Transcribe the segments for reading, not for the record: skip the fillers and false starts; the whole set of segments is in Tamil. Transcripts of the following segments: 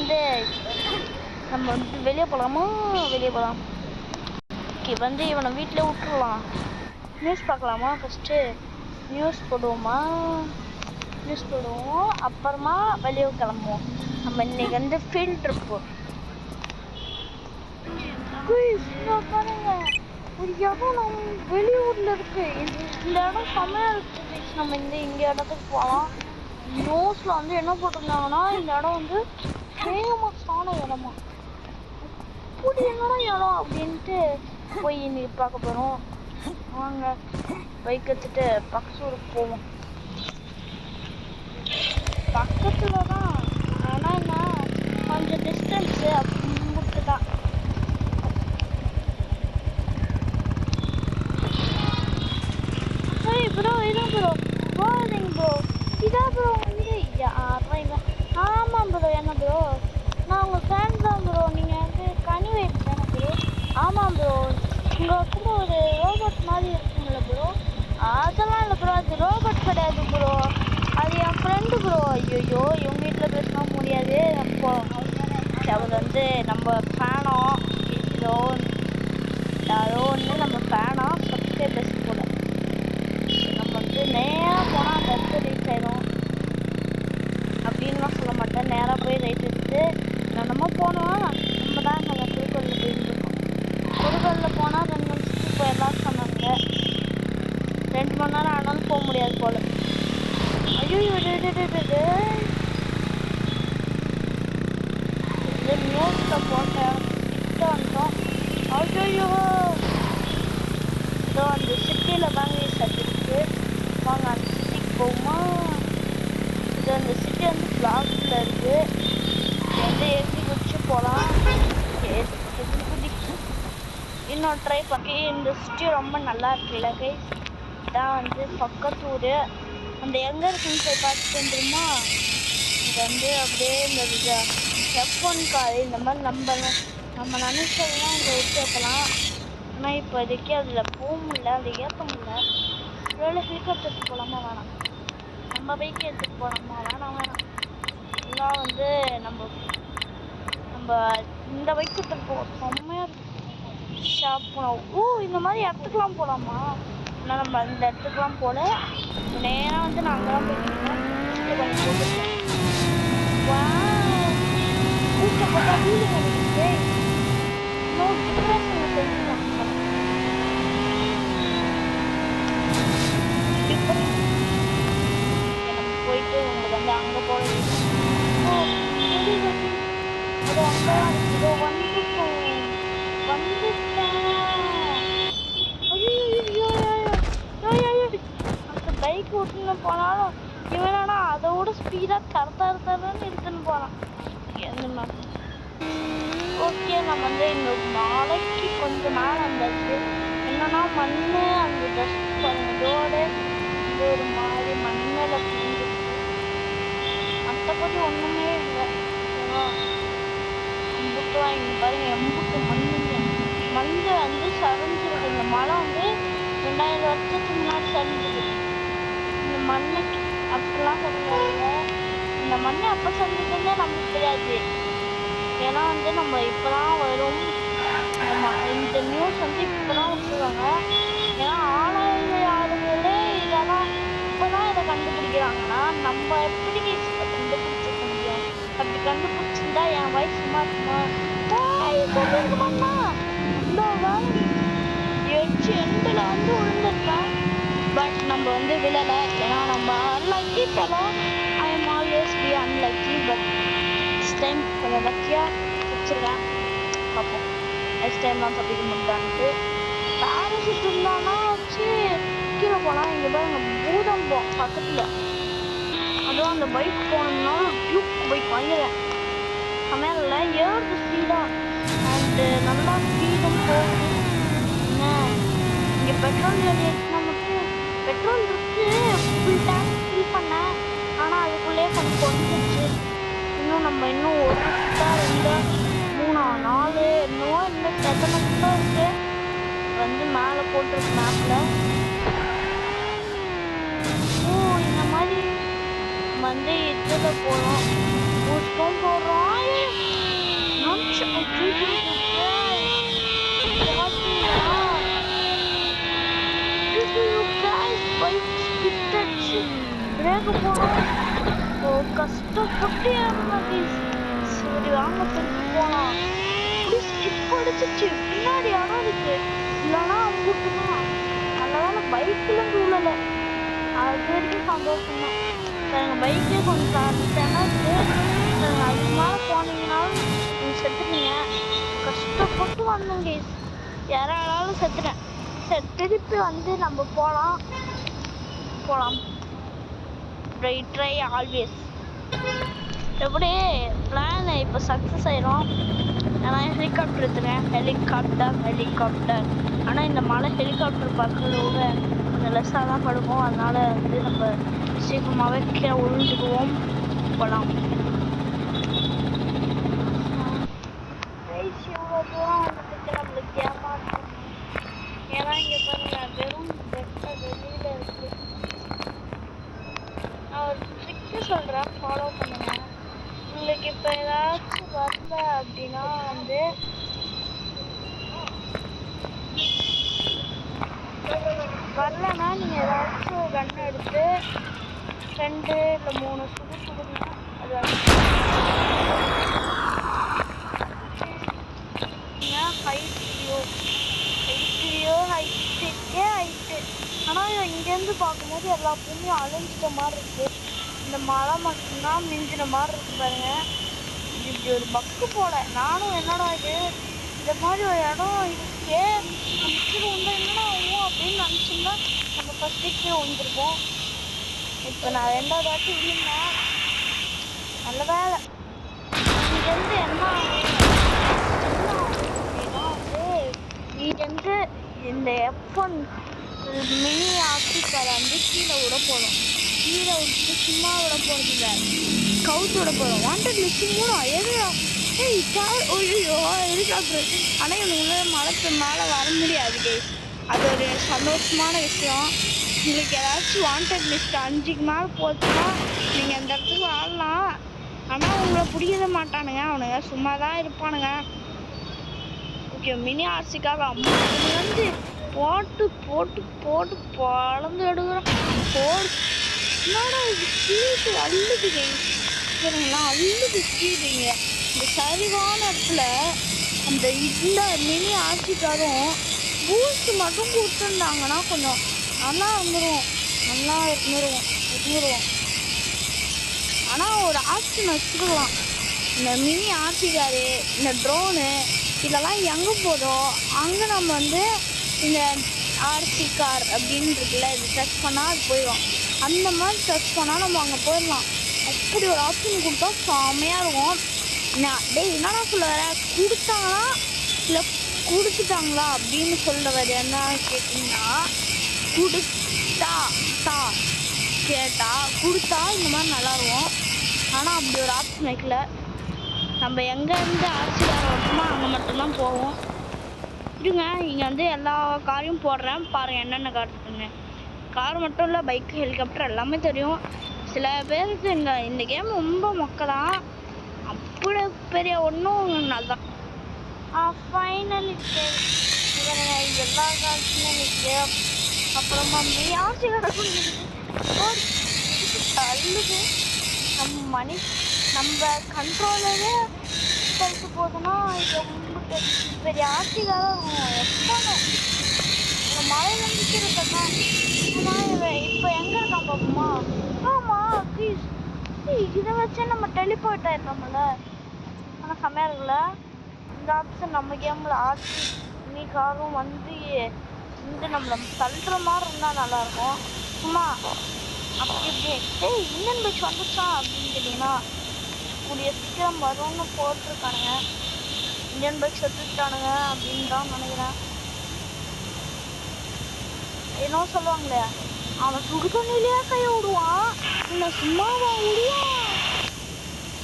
வந்து நம்ம வந்து வெளியே போகலாமா? வெளியே போகலாம். ஓகே, வந்து இவனை வீட்டில் விட்டுருலாம். நியூஸ் பார்க்கலாமா? ஃபஸ்ட்டு நியூஸ் போடுவோமா? நியூஸ் போடுவோம், அப்புறமா வெளியே கிளம்புவோம். நம்ம இன்னைக்கு வந்து ஃபீல்ட் ட்ரிப்பு. பாருங்க, ஒரு இடம் நம்ம வெளியூர்ல இருக்கு. இந்த இடம் செம்மையா இருக்கு. நம்ம இந்த இடத்துக்கு போகலாம். நியூஸ்ல வந்து என்ன போட்டிருந்தாங்கன்னா, இந்த இடம் வந்து ஃபேமஸான இடமா. அப்படி என்னடா இடம் அப்படின்ட்டு போய் இன்னைக்கு பார்க்க போறோம். வாங்க பைக் எடுத்துட்டு பக்கத்து ஊருக்கு போவோம். பக்கத்துல தான், ஆனா என்ன கொஞ்சம் டிஸ்டன்ஸ் அப்படின்ட்டு தான். ப்ரோ இதான் ப்ரோ, போகாதீங்க ப்ரோ. இதான் ப்ரோ வந்து ஆமாம் ப்ரோ. என்ன ப்ரோ, நான் உங்கள் ஃபேன் தான் ப்ரோ. நீங்கள் வந்து கனி வெயிட் தானே ப்ரோ? ஆமாம் ப்ரோ. உங்கள் பக்கத்தில் ஒரு ரோபோட் மாதிரி இருக்குங்களா ப்ரோ? அதெல்லாம் இல்லை ப்ரோ, அது ரோபோட் கிடையாது ப்ரோ, அது என் ஃப்ரெண்டு ப்ரோ. ஐயோ, இவங்க வீட்டில் பேச முடியாது. அப்போ அவர் வந்து நம்ம ஃபேனோ யாரோ ஒன்று நம்ம ஃபேனா சப்ஸ்கிரைபர்ஸ் கூட. நம்ம வந்து நேராக போனால் அந்த இடத்துல ரீச் ஆயிடும் அப்படின்லாம் சொல்ல மாட்டேன். நேராக போய் ரைட் எடுத்து நம்ம போனோம். நம்ம தான் நம்ம குறுக்கல்ல போயிருந்துருக்கோம். குறுக்கல்ல போனால் 2 நிமிஷத்துக்கு போயிடலாம் சொன்னாங்க. 2 மணி நேரம் ஆனாலும் போக முடியாது போல. ஐயோ, நியூஸில் போட்டேன் கிட்ட வந்தோம். ஐயோ, இதோ அந்த சிட்டியில் தாங்க சட்டிருக்கு. வாங்க அந்த சிட்டிக்கு போகுமா? இது அந்த சிட்டி வந்து பிளாக்ல இருக்கு. வந்து ஏற்றி குடிச்சு போகலாம். இன்னும் ட்ரை பண்ணி. இந்த சிட்டி ரொம்ப நல்லா இருக்குல்ல கைஸ். இதான் வந்து பக்கத்து ஊர். அந்த எங்கே இருக்குன்னு போய் பார்த்துட்டு வந்துருமா? இது வந்து அப்படியே இந்த F1 கார் இந்த மாதிரி நம்ம நினைச்சதெல்லாம் இங்கே விட்டு வைக்கலாம். ஆனால் இப்போதைக்கு அதில் போக முடியல, அதை ஏற்ற முடியல. ஒருவேளை ஹெலிகாப்டர் எடுத்துகிட்டு போகலாமா? வேணாம். நம்ம பைக்கை எடுத்துகிட்டு போகலாமா? வேணாம். எல்லாம் வந்து நம்ம இந்த பைக் எடுத்துகிட்டு போவோம். செம்மையாக இருக்கும். ஷாப் போனோம். இந்த மாதிரி இடத்துக்குலாம் போகலாமா? ஆனால் நம்ம அந்த இடத்துக்குலாம் போகல. நேராக வந்து நான் அங்கே தான் போயிருக்கேன். கொஞ்சம் போட்டுருக்கேன். கூச்சப்பட்டா வீடு கிடைக்குது. இன்னும் டிப்ரெஷனில் செஞ்சுக்கலாம். நம்ம போயிட்டு உங்களுக்கு வந்து அங்கே போகிறது அது அங்கே இதோ வந்துட்டேன். அந்த பைக் ஓட்டுன்னு போனாலும் இவனா அதோட ஸ்பீடாக தரன்னு எடுத்துன்னு போகிறான். என்னமா ஓகே, நம்ம வந்து இந்த மலைக்கு கொஞ்சம் மேலே வந்தாச்சு. என்னன்னா மண் அந்த டஸ்ட் பாருங்க, இதோட இந்த ஒரு மாதிரி மண்ணில் புரிஞ்சிருக்கு. மற்றபடி ஒன்றுமே இல்லை. அம்புட்டுலாம் இங்கே பாருங்க, எம்புட்டு மண் வந்து சரிஞ்சிருக்கு. இந்த மலை வந்து 2000 வருஷத்துக்கு முன்னாடி சரிஞ்சிருக்கு. இந்த மண்ணுக்கு அப்படிலாம் சொல்லுவாங்க. இந்த மண்ணை அப்போ சரிஞ்சதுன்னே நமக்கு தெரியாது. ஏன்னா வந்து நம்ம இப்போதான் வரும். இந்த நியூஸ் வந்து இப்போதான் விட்டுருவாங்க. ஏன்னா ஆளுங்களே இதெல்லாம் இப்போதான் இதை கண்டுபிடிக்கிறாங்கன்னா நம்ம எப்படி கண்டுபிடிச்சிருக்க முடியும்? அப்படி கண்டுபிடிச்சிருந்தா என் வயசு சும்மா இருக்குமா? சொல்லிருக்குமாண்ணா இந்த எட்ஜ் எண்டில் வந்து விழுந்திருப்பேன். பட் நம்ம வந்து விழலை. ஏன்னா நம்ம அன்லக்கி தரோம். I am always be unlucky. But next time கொஞ்சம் லக்கியாக வச்சுருக்கேன். பார்ப்போம் நெக்ஸ்ட் டைம்லாம் தப்பிக்க முடியாதுன்ட்டு. பேராஷூட் இருந்தானா வச்சு கீழே போனால் இங்கே பாருங்க பூதம்பம் பக்கத்தில். அதுவும் அந்த பைக் போனோம்னா டியூக் பைக் வாங்கிடுவேன். சமையலில் ஏறுது ஸ்பீடாக அண்டு நல்லா ஸ்பீடும் போகுது. என்ன இங்கே பெட்ரோல் ஏறிடுச்சுன்னா மட்டும் பெட்ரோல் இருக்கு. ஃபுல் டேங்க் ஃபில் பண்ணேன். ஆனால் அதுக்குள்ளேயே கொஞ்சம் குறைஞ்சிருச்சு. இன்னும் ஒரு சுத்தா 2 3 4 என்னவோ இன்னும் எத்தனை சுத்தம் இருக்கு வந்து மேலே போட்டிருக்கு மேப்பில். இந்த மாதிரி வந்து இதில் போகிறோம். பூஸ்டும் போடுறோம். போனோம். கஷ்டப்பட்டு ஏறினோம். சரி வாங்க திருப்பி போலாம். இப்படி ஸ்கிப் அடிச்சிச்சு, பின்னாடி இடம் இருக்கு, இல்லைன்னா அம்புட்டுதான். நல்லவேளை பைக்ல இருந்து விழல, அது வரைக்கும் சந்தோஷம் தான். எங்க பைக்கே கொஞ்சம் திணறுது. அதுக்கு மேல போனீங்கன்னாலும் நீங்க செத்துட்டீங்க. கஷ்டப்பட்டு வந்தேன் கைஸ், யாராலும் செத்துட்டேன். சரி திருப்பி வந்து நம்ம போலாம். Try always. எப்படி பிளான் இப்போ சக்ஸஸ் ஆயிரும். ஏன்னா ஹெலிகாப்டர் எடுத்துறேன். ஹெலிகாப்டர் ஆனால் இந்த மலை ஹெலிகாப்டர் பார்க்கறத கொஞ்சம் லெஸ்ஸாக தான் படுக்கும். அதனால வந்து நம்ம சீக்கிரமாகவே கீழே விழுந்துக்குவோம். போகலாம். இவ்வளோ தூரம் வந்துட்டு நம்மளுக்கு ஏமாற்றம். ஏன்னா இங்கே பாருங்க, வெறும் வெட்ட வெளியில் இருக்கு. நான் ஒரு ட்ரிக்கு சொல்கிறேன், ஃபாலோ பண்ணுங்க. உங்களுக்கு இப்போ ஏதாச்சும் வரல அப்படின்னா வந்து வரலன்னா நீங்கள் ஏதாச்சும் கன் எடுத்து 2 இல்லை 3 சுடுங்க. அது ஹைட்டு. ஆனால் இங்கேருந்து பார்க்கும்போது எல்லா பூமியும் அழிஞ்சிட்ட மாதிரி இருக்கு. இந்த மலை மட்டும்தான் மிஞ்சின மாதிரி இருக்கு பாருங்க. இப்படி ஒரு பக்கு போல. நானும் என்னடா இது, இந்த மாதிரி ஒரு இடம் இருக்கே, நம்ம கீழே உண்டா என்னடா ஆகும் அப்படின்னு நினச்சிருந்தா நம்ம ஃபர்ஸ்ட் கீழே வந்துருப்போம். இப்போ நான் 2வது வாட்டி விழுந்தேன், நல்ல வேலை. இங்கேருந்து என்ன அப்படின்னா வந்து இங்கேருந்து இந்த F1 மினி ஆஃபீஸரை வந்து கீழே விட போகிறோம். கீழே விட்டு சும்மா விட போகிறது இல்லை, கவுத்து விட போகிறோம். வாண்டட் லிஸ்ட் மூலம் எதுடா ஐயோ ஹெலிகாப்டர். ஆனால் இவங்க மரத்து மேலே வர முடியாது கைஸ், அது ஒரு சந்தோஷமான விஷயம். உங்களுக்கு ஏதாச்சும் வாண்டட் லிஸ்ட் 5க்கு மேலே போச்சுன்னா நீங்கள் அந்த இடத்துக்கு வாழலாம். ஆனால் உங்களை பிடிக்கவே மாட்டானுங்க, அவனுங்க சும்மா தான் இருப்பானுங்க. ஓகே, மினி ஆர்சிக்காக 50 வந்து போட்டு பழந்து எடுக்கிறோம். என்னடா இது ஸ்பீடு அள்ளுது கைங்களா, அள்ளுது ஸ்பீடுங்க. இந்த சரிவான இடத்துல இந்த மினி ஆர்சிக்காரும் பூஸ்ட் மட்டும் கொடுத்துருந்தாங்கன்னா கொஞ்சம் நல்லா இருந்துருவோம். ஆனால் ஒரு ஆப்ஷன் வச்சுக்கலாம். இந்த மினி ஆர்சிக்காரு, இந்த ட்ரோனு இதெல்லாம் எங்கே போதும் அங்கே நம்ம வந்து இந்த ஆர்சி கார் அப்படின்னு இருக்குல்ல, இது டச் பண்ணால் அது போயிடும். அந்த மாதிரி டச் பண்ணால் நம்ம அங்கே போயிடலாம். அப்படி ஒரு ஆப்ஷன் கொடுத்தா செம்மையாக இருக்கும். என்னடா சொல்ல வர, கொடுத்தாங்களா இல்லை கொடுத்துட்டாங்களா அப்படின்னு சொல்கிறவர் என்ன கேட்டிங்கன்னா, கொடுத்தா இந்த மாதிரி நல்லாயிருக்கும். ஆனால் அப்படி ஒரு ஆப்ஷன் வைக்கல. நம்ம எங்கேருந்து ஆர்சிஆர் ஓட்டமோ அங்கே மட்டும்தான் போவோம். இருங்க, இங்கே வந்து எல்லா காரையும் போடுறேன் பாருங்கள், என்னென்ன கார் இருக்குன்னு. கார் மட்டும் இல்லை, பைக்கு, ஹெலிகாப்டர் எல்லாமே தெரியும். சில பேருக்கு இந்த கேம் ரொம்ப மொக்கதான், அப்படி பெரிய ஒன்றும் நல்லதான். ஃபைனலி எல்லா காசுமே நிற்குது. அப்புறமா ஆர்சி தள்ளுது. நம்ம கண்ட்ரோலரே சொல்லிட்டு போதுன்னா இது ரொம்ப பெரிய ஆர்சிக்காக இருக்கும். எப்போங்க இந்த மழையில நிற்கிறதுனா இப்போ எங்கே இருக்கான் பாப்போமா? ஆமாம் ப்ளீஸ், இதை வச்சு நம்ம டெலிபோர்ட் ஆயிருக்கோம்ல. ஆனால் செம்மையாக இருக்குல்ல இந்த ஆப்ஷன். நம்ம கேமில் ஆர்சி மினி காரும் வந்து நம்மளை தள்ளுற மாதிரி இருந்தால் நல்லாயிருக்கும். சும்மா அப்படி இப்படி இந்தியன் பைக் வந்துச்சா அப்படின்னு கேட்டிங்கன்னா கூடிய சீக்கிரம் வரும்னு போட்டிருக்கானுங்க. இந்தியன் பைக் செத்துட்டானுங்க அப்படின்னு தான் நினைக்கிறேன். என்னோ சொல்லுவாங்களே, அவன் சுடு தண்ணியிலேயே கையை விடுவான், இல்லை சும்மாவா விடுவான்.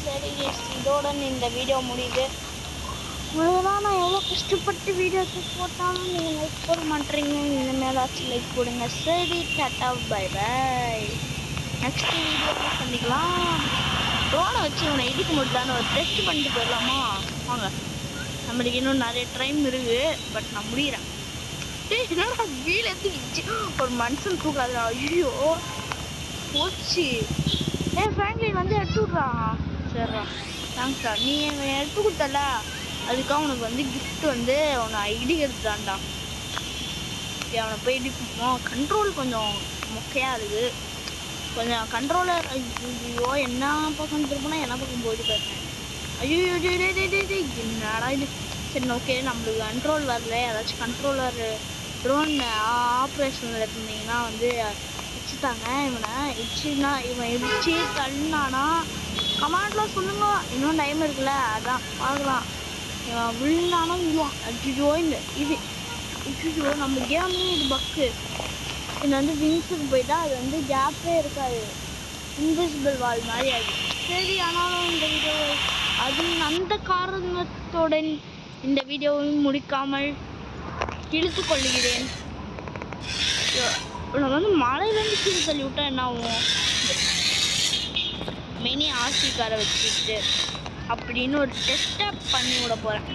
சரி இதோட இந்த வீடியோ முடியுது. இவ்வளோதான். நான் எவ்வளோ கஷ்டப்பட்டு வீடியோஸ் போட்டாலும் நீங்கள் லைக் போட மாட்டேறீங்க. இனிமேலாச்சும் லைக் போடுங்க. சரி, டாட்டா, பை பை. நெக்ஸ்ட் வீடியோவில் சந்திக்கலாம். ட்ரோனை வச்சு இவனை இடிக்க முடியலான்னு ஒரு டெஸ்ட் பண்ணிட்டு போயிடலாமா? வாங்க, நம்மளுக்கு இன்னும் நிறைய டைம் இருக்குது. பட் நான் முடிகிறேன். என்னடா வீல் எடுத்துக்கிச்சு, ஒரு மனுஷன் தூக்காதுடா. ஐயோ போச்சு. ஃப்ராங்க்லின் வந்து எடுத்து விட்றான். சரிடா, தேங்க்ஸ்டா. நீ எடுத்து கொடுத்தல, அதுக்காக உனக்கு வந்து கிஃப்ட் வந்து உன்னை ஐடி எடுத்துட்டான்டா. அவனை போய் இடிப்போம். கண்ட்ரோல் கொஞ்சம் மொக்கையாக இருக்குது. கொஞ்சம் கண்ட்ரோலர் ஐயோ என்ன பக்கம் திருப்பினா என்ன பக்கம் போயிட்டு போயிருந்தேன். ஐயோ என்னடா இது. சரி ஓகே, நம்மளுக்கு கண்ட்ரோல் வரல. ஏதாச்சும் கண்ட்ரோலர் ட்ரோன் ஆப்ரேஷனில் இருந்தீங்கன்னா வந்து வச்சுட்டாங்க. இவனை இடிச்சுனா இவன் இடிச்சு தள்ளினானா கமாண்டில் சொல்லுங்க. இன்னும் டைம் இருக்குல்ல, அதான் பார்க்கலாம். இவன் விழுந்தானா விழுவான். ஐயோ இந்த இது ஐயோ நம்ம கேமே இது பக்கு. இது வந்து விங்ஸுக்கு போயிட்டா அது வந்து கேப்பே இருக்காது, இன்விசிபிள் வால் மாதிரி ஆகும். சரி, ஆனாலும் இந்த வீடியோ அது அந்த காரணத்துடன் இந்த வீடியோவை முடிக்காமல் இழுத்து கொள்ளுகிறேன். நம்ம வந்து மலையிலேருந்து கீழே தள்ளி விட்டா என்ன ஆகும்? மினி ஆர்சி காரை வச்சுக்கிட்டு அப்படின்னு ஒரு டெஸ்ட்டை பண்ணி விட போகிறேன்.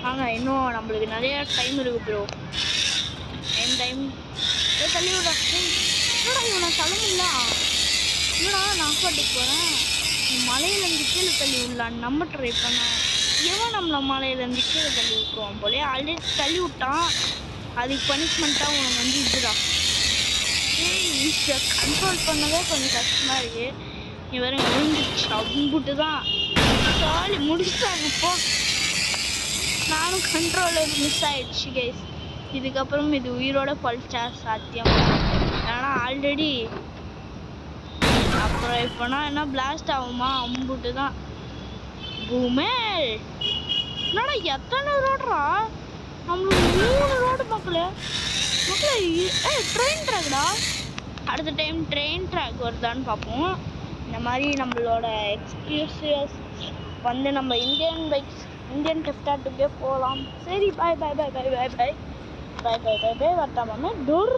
வாங்க, இன்னும் நம்மளுக்கு நிறைய டைம் இருக்கு ப்ரோ. டைம் தள்ளி விட. என்னடா இவனை கிளம்பில்ல, என்னடா நான் பாட்டுக்கு போகிறேன். மலையிலேருந்து கீழே தள்ளி விடலான்னு நம்ம ட்ரை பண்ணேன். எவன் நம்மளை மலையிலேருந்து கீழே தள்ளி விட்டுருவான் போலே. ஆல்ரெடி தள்ளி விட்டான், அதுக்கு பனிஷ்மெண்ட்டாக உனக்கு வந்து இதுதான். ஈஸியாக கண்ட்ரோல் பண்ணவே கொஞ்சம் கஷ்டமாக இருக்குது. நீ வேற விழுந்துச்சு அம்புட்டு தான் சாலி முடிச்சுட்டாங்க. இப்போ நானும் கண்ட்ரோலர் மிஸ் ஆயிடுச்சு கைஸ். இதுக்கப்புறம் இது உயிரோட பழிச்சா சாத்தியம். ஏன்னா ஆல்ரெடி அப்புறம் இப்போனா என்ன பிளாஸ்ட் ஆகுமா, அம்புட்டு தான். பூமேல் என்னடா எத்தனை ரோடுறா? நம்மளுக்கு 3 ரோடு மக்களே. ட்ரெயின் ட்ராக்டா. அடுத்த டைம் ட்ரெயின் ட்ராக் வருதான்னு பார்ப்போம். இந்த மாதிரி நம்மளோட எக்ஸ்க்ளூசிவ்ஸ் வந்து நம்ம இந்தியன் பைக்ஸ் இந்தியன் டெஃப்டாட்டுக்கே போகலாம். சரி, பாய் பாய் பாய் பாய் பாய் பாய் பாய் பாய் பாய் பாய் வரட்டாமாமே டோர்.